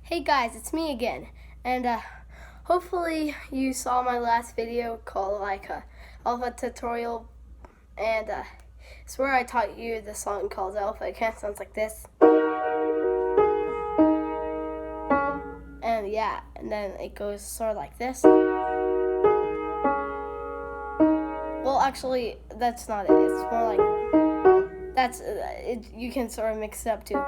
Hey guys, it's me again, and hopefully you saw my last video called Alpha Tutorial, and it's where I taught you the song called Alpha. It kind of sounds like this, and yeah, and then it goes sort of like this. Well, actually, that's not it. It's more like that's it. You can sort of mix it up too.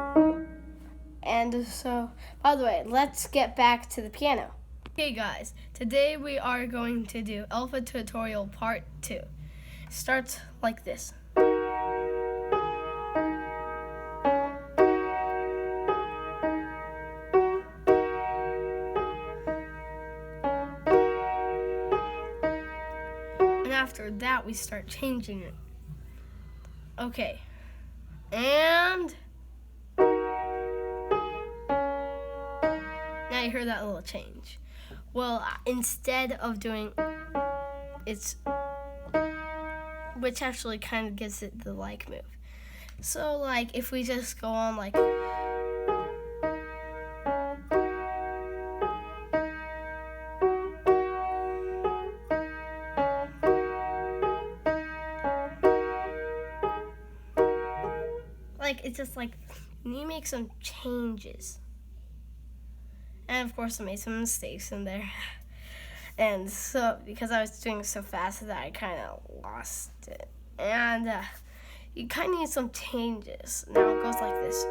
And so, by the way, let's get back to the piano. Okay guys, today we are going to do Alpha Tutorial Part 2. It starts like this. And after that we start changing it. Okay. And now you heard that little change. Well, instead of doing it's, which actually kind of gives it the like move. So like if we just go on like it's just like you make some changes. And of course I made some mistakes in there. And so, because I was doing it so fast that I kind of lost it. And you kind of need some changes. Now it goes like this.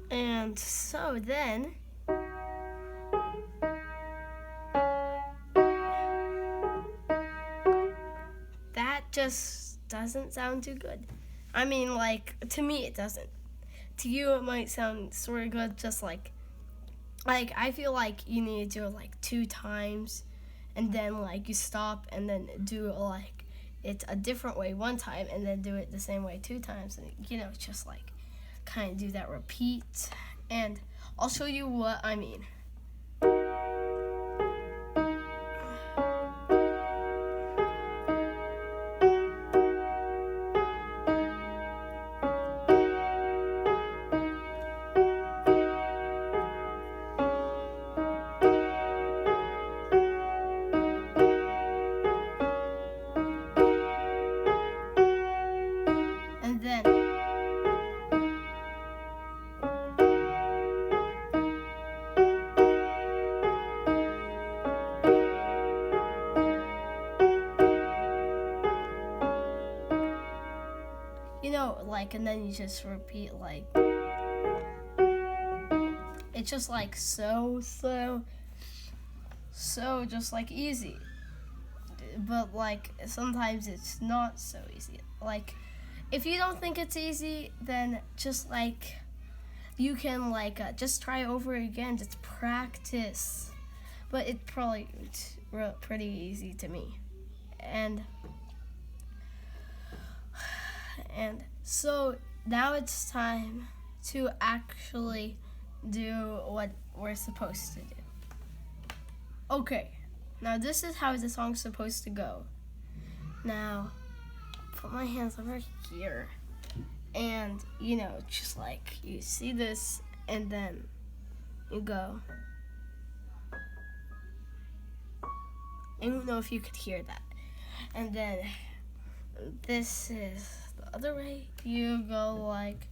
And so then, that just doesn't sound too good. I mean, like, to me it doesn't. To you it might sound sort of good, just like I feel like you need to do it like 2 times, and then like you stop and then do like it a different way 1 time, and then do it the same way 2 times, and just like kind of do that repeat. And I'll show you what I mean. And then and then you just repeat like it's just like so just like easy. But like sometimes it's not so easy. Like if you don't think it's easy, then just like you can like just try over again, just practice. But it's probably pretty easy to me. And so now it's time to actually do what we're supposed to do. Okay, now this is how the song's supposed to go. Now, put my hands over here, and just like you see this, and then you go. I don't know if you could hear that. And then this is the other way. You go like.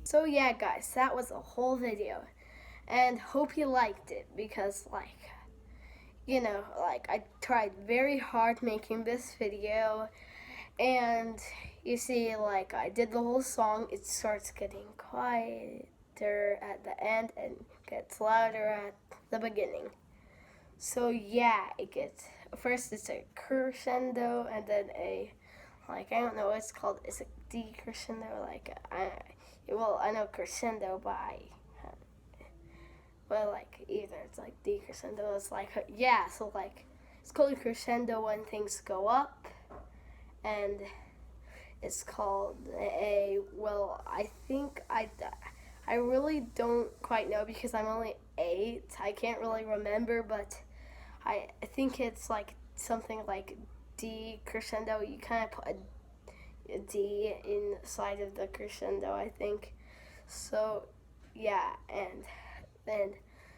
So yeah, guys, that was a whole video, and hope you liked it because I tried very hard making this video, and you see, I did the whole song. It starts getting quieter at the end and gets louder at the beginning. So yeah, it gets, first it's a crescendo and then I don't know what it's called. It's a decrescendo. I know crescendo by, either it's like decrescendo. It's it's called crescendo when things go up, and it's called I really don't quite know because I'm only 8. I can't really remember, but I think it's like something like D crescendo. You kind of put a D inside of the crescendo, I think. So yeah,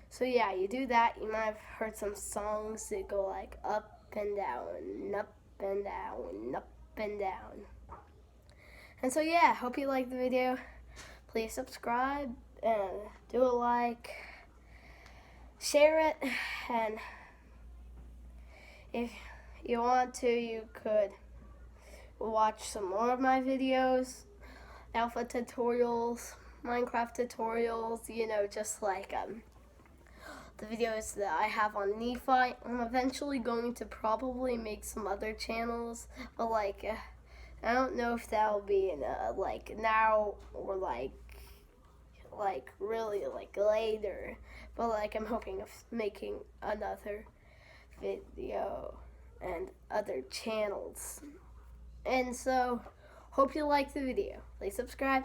so yeah, you do that. You might have heard some songs that go like up and down, up and down, up and down. And so yeah, hope you liked the video. Please subscribe and do a like, share it, and if you want to, you could watch some more of my videos, alpha tutorials, Minecraft tutorials, the videos that I have on Nephi. I'm eventually going to probably make some other channels, but I don't know if that'll be in now or really later, but I'm hoping of making another video and other channels. And so hope you liked the video. Please subscribe.